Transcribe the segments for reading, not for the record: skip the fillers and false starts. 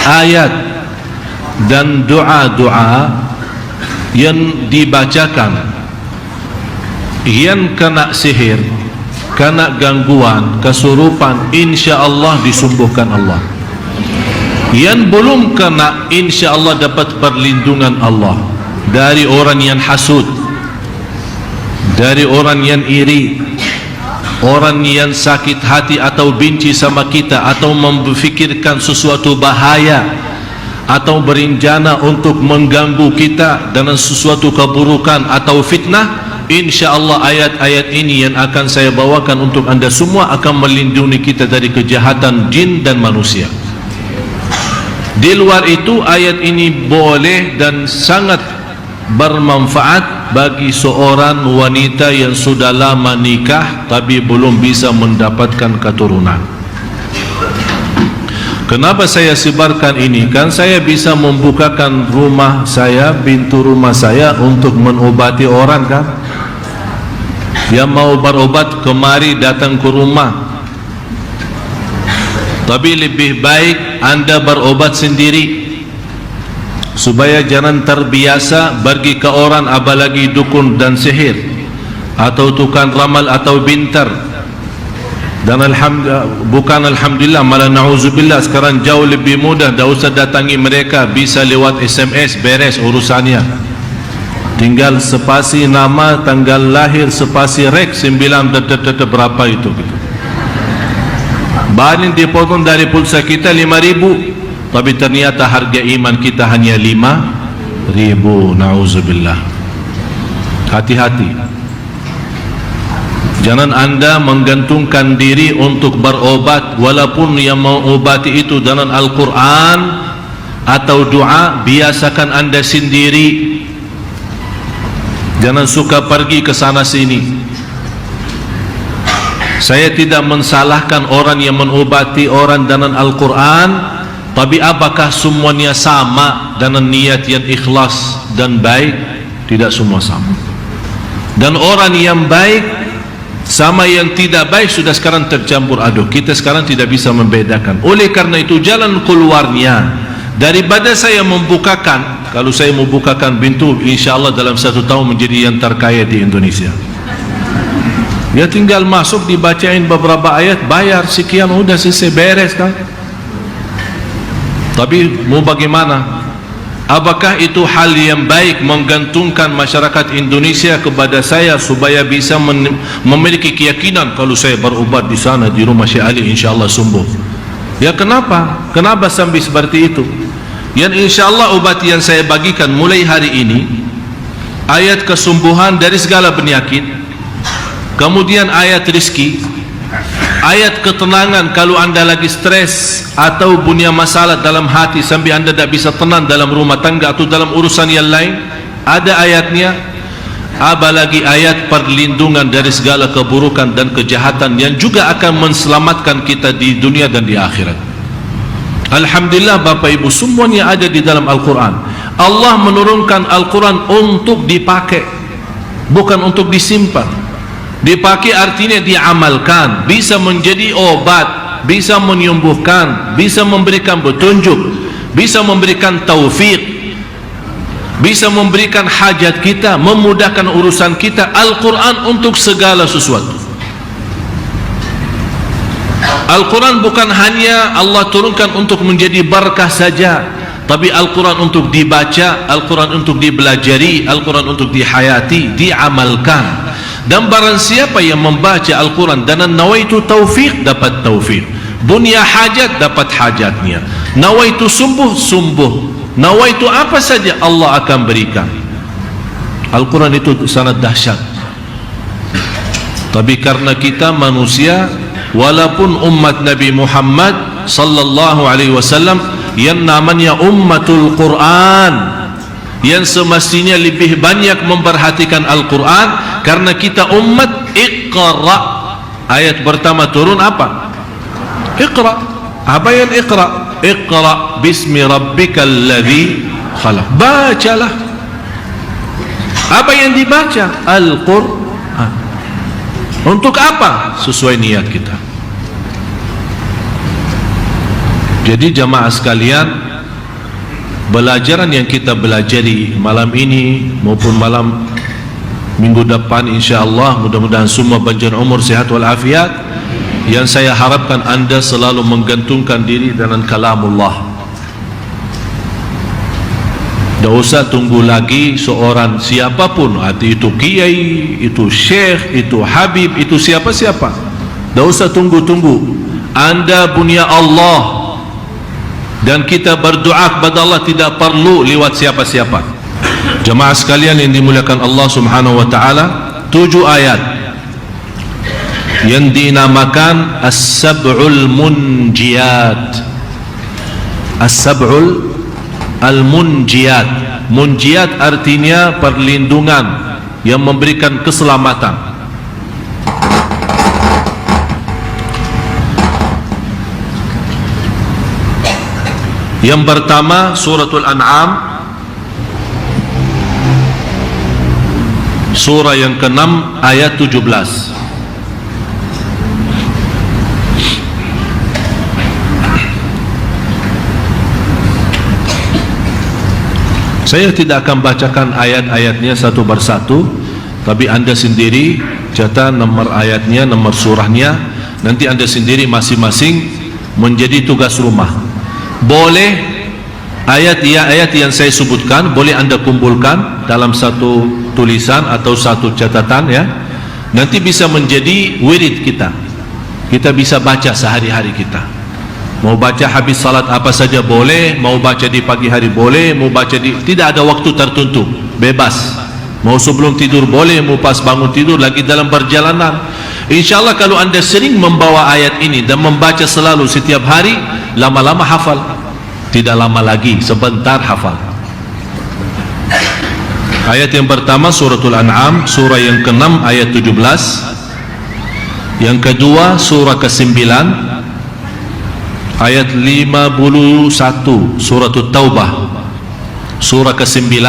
ayat dan doa-doa yang dibacakan yang kena sihir, kena gangguan, kesurupan, insya-Allah disembuhkan Allah. Yang belum kena, insya-Allah dapat perlindungan Allah dari orang yang hasud, dari orang yang iri, orang yang sakit hati atau benci sama kita, atau memfikirkan sesuatu bahaya, atau berencana untuk mengganggu kita dengan sesuatu keburukan atau fitnah. InsyaAllah ayat-ayat ini yang akan saya bawakan untuk anda semua akan melindungi kita dari kejahatan jin dan manusia. Di luar itu, ayat ini boleh dan sangat bermanfaat bagi seorang wanita yang sudah lama nikah tapi belum bisa mendapatkan keturunan. Kenapa saya sebarkan ini? Kan saya bisa membukakan rumah saya, pintu rumah saya untuk mengobati orang kan. Yang mau berobat kemari datang ke rumah. Tapi lebih baik anda berobat sendiri, supaya jangan terbiasa pergi ke orang, apalagi dukun dan sihir atau tukang ramal atau bintar. Dan alhamdulillah, malah na'udzubillah, sekarang jauh lebih mudah, tak usah datangi mereka, bisa lewat SMS, beres urusannya. Tinggal spasi nama, tanggal lahir, spasi rek 9 berapa itu gitu. Bahan yang dipotong dari pulsa kita 5.000, tapi ternyata harga iman kita hanya 5.000. Na'udzubillah. Hati-hati. Jangan anda menggantungkan diri untuk berobat, walaupun yang mengobati itu dengan Al-Quran atau doa. Biasakan anda sendiri. Jangan suka pergi ke sana sini. Saya tidak mensalahkan orang yang mengobati orang dengan Al-Quran, tapi apakah semuanya sama dengan niat yang ikhlas dan baik? Tidak semua sama. Dan orang yang baik sama yang tidak baik sudah sekarang tercampur aduk. Kita sekarang tidak bisa membedakan. Oleh karena itu, jalan keluarnya, daripada saya membukakan, kalau saya membukakan pintu, insyaAllah dalam 1 tahun menjadi yang terkaya di Indonesia. Ya tinggal masuk, dibacain beberapa ayat, bayar sekian, udah selesai, beres kan. Tapi mau bagaimana? Apakah itu hal yang baik menggantungkan masyarakat Indonesia kepada saya supaya bisa memiliki keyakinan kalau saya berobat di sana di rumah Syekh Ali insyaAllah sembuh? Ya kenapa? Kenapa sampai seperti itu? Yang insyaAllah obat yang saya bagikan mulai hari ini, ayat kesembuhan dari segala penyakit, kemudian ayat rizki, ayat ketenangan kalau anda lagi stres atau punya masalah dalam hati sampai anda tidak bisa tenang dalam rumah tangga atau dalam urusan yang lain, ada ayatnya. Apalagi ayat perlindungan dari segala keburukan dan kejahatan yang juga akan menselamatkan kita di dunia dan di akhirat. Alhamdulillah Bapak Ibu, semuanya ada di dalam Al-Quran. Allah menurunkan Al-Quran untuk dipakai, bukan untuk disimpan. Dipakai artinya diamalkan, bisa menjadi obat, bisa menyembuhkan, bisa memberikan petunjuk, bisa memberikan taufik, bisa memberikan hajat kita, memudahkan urusan kita. Al-Quran untuk segala sesuatu. Al-Quran bukan hanya Allah turunkan untuk menjadi berkah saja, tapi Al-Quran untuk dibaca, Al-Quran untuk dibelajari, Al-Quran untuk dihayati, diamalkan. Dan barang siapa yang membaca Al-Quran dan nawaitu taufik, dapat taufik. Bunya hajat, dapat hajatnya. Nawaitu sembuh, sembuh. Nawaitu apa saja Allah akan berikan. Al-Quran itu sangat dahsyat. Tapi karena kita manusia, walaupun umat Nabi Muhammad sallallahu alaihi wasallam yang namanya ummatul Quran, yang semestinya lebih banyak memperhatikan Al-Quran, karena kita umat Iqra. Ayat pertama turun apa? Iqra. Apa yang Iqra? Iqra bismi rabbikal ladzi khalaq. Bacalah. Apa yang dibaca? Al-Quran. Untuk apa? Sesuai niat kita. Jadi jamaah sekalian, Belajaran yang kita belajari malam ini maupun malam minggu depan, insya-Allah, mudah-mudahan semua panjang umur, sihat walafiat. Yang saya harapkan anda selalu menggantungkan diri dengan kalamullah. Tak usah tunggu lagi seorang siapapun, itu kiai, itu syekh, itu habib, itu siapa-siapa. Tak usah tunggu-tunggu. Anda punya Allah, dan kita berdoa kepada Allah tidak perlu lewat siapa-siapa. Jemaah sekalian yang dimuliakan Allah Subhanahu wa taala, 7 ayat yang dinamakan As-Sab'ul Munjiyat. As-Sab'ul Al-Munjiyat. Munjiyat artinya perlindungan yang memberikan keselamatan. Yang pertama Suratul An'am, surah yang ke-6 ayat 17. Saya tidak akan bacakan ayat-ayatnya satu persatu, tapi anda sendiri catat nomor ayatnya, nomor surahnya. Nanti anda sendiri masing-masing menjadi tugas rumah. Boleh ayat yang saya sebutkan boleh anda kumpulkan dalam satu tulisan atau satu catatan, ya. Nanti bisa menjadi wirid kita. Kita bisa baca sehari-hari kita. Mau baca habis salat apa saja boleh, mau baca di pagi hari boleh, mau baca tidak ada waktu tertentu, bebas. Mau sebelum tidur boleh, mau pas bangun tidur, lagi dalam perjalanan. InsyaAllah kalau anda sering membawa ayat ini dan membaca selalu setiap hari, lama-lama hafal. Tidak lama lagi, sebentar hafal. Ayat yang pertama Suratul An'am, surah yang ke-6 ayat 17. Yang kedua surah ke-9 ayat 51, Suratul Taubah, surah ke-9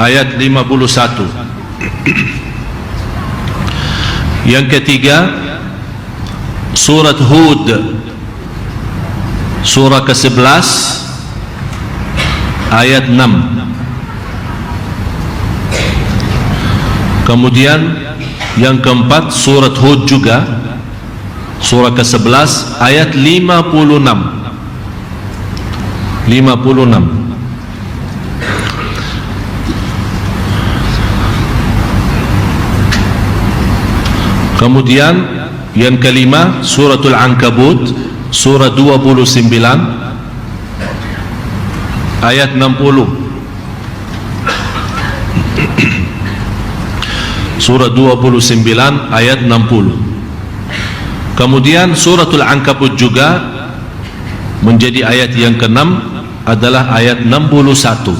ayat 51. Yang ketiga surat Hud, surah ke-11 ayat 6. Kemudian yang keempat surat Hud juga, surah ke-11 ayat 56. Kemudian yang kelima suratul Ankabut, surah 29 ayat 60. Surah 29 ayat 60. Kemudian suratul Ankabut juga menjadi ayat yang ke-6 adalah ayat 61.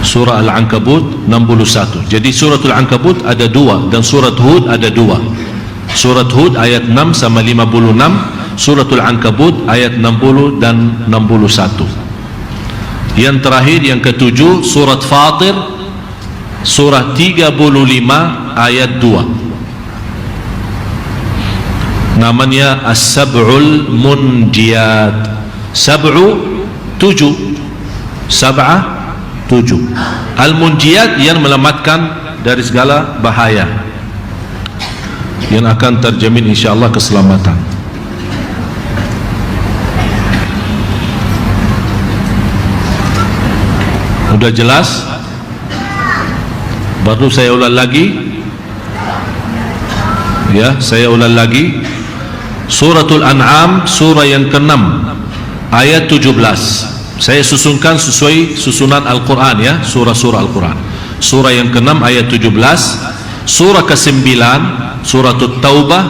Surah Al-Ankabut 61. Jadi suratul Ankabut ada 2 dan surat Hud ada 2. Surat Hud ayat 6 sama 56, suratul Ankabut ayat 60 dan 61. Yang terakhir yang ke-7 surat Fatir, surah 35 ayat 2. Namanya As-Sab'ul Munjiyat. Sab'u 7, Sab'ah 7. Al-Munjiyat yang melamatkan dari segala bahaya, yang akan terjamin insyaAllah keselamatan. Sudah jelas? Baru saya ulang lagi. Ya, saya ulang lagi. Suratul An'am, surah yang ke-6 ayat 17. Saya susunkan sesuai susunan Al-Quran, ya, surah-surah Al-Quran. Surah yang ke-6 ayat 17. Surah ke-9 Suratul Taubah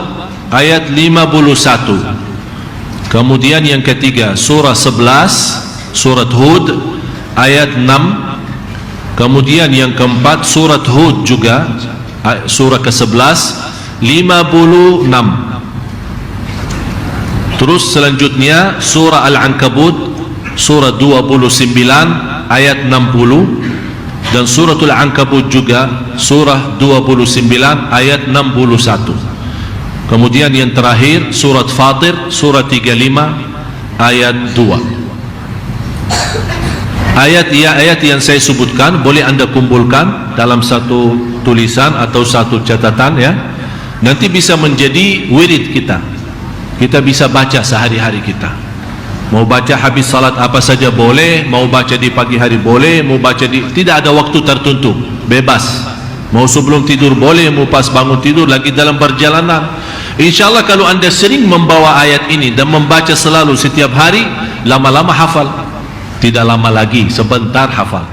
ayat 51. Kemudian yang ketiga surah 11 surat Hud ayat 6. Kemudian yang keempat surat Hud juga, surah ke-11 56. Terus selanjutnya surah Al-Ankabut surah 29 ayat 60, dan suratul Ankabut juga surah 29 ayat 61. Kemudian yang terakhir surat Fatir surah 35 ayat 2. Ayat yang saya sebutkan boleh anda kumpulkan dalam satu tulisan atau satu catatan ya. Nanti bisa menjadi wirid kita. Kita bisa baca sehari-hari kita. Mau baca habis salat apa saja boleh, mau baca di pagi hari boleh, mau baca tidak ada waktu tertentu, bebas. Mau sebelum tidur boleh, mau pas bangun tidur, lagi dalam perjalanan. InsyaAllah kalau anda sering membawa ayat ini dan membaca selalu setiap hari, lama-lama hafal. Tidak lama lagi, sebentar hafal.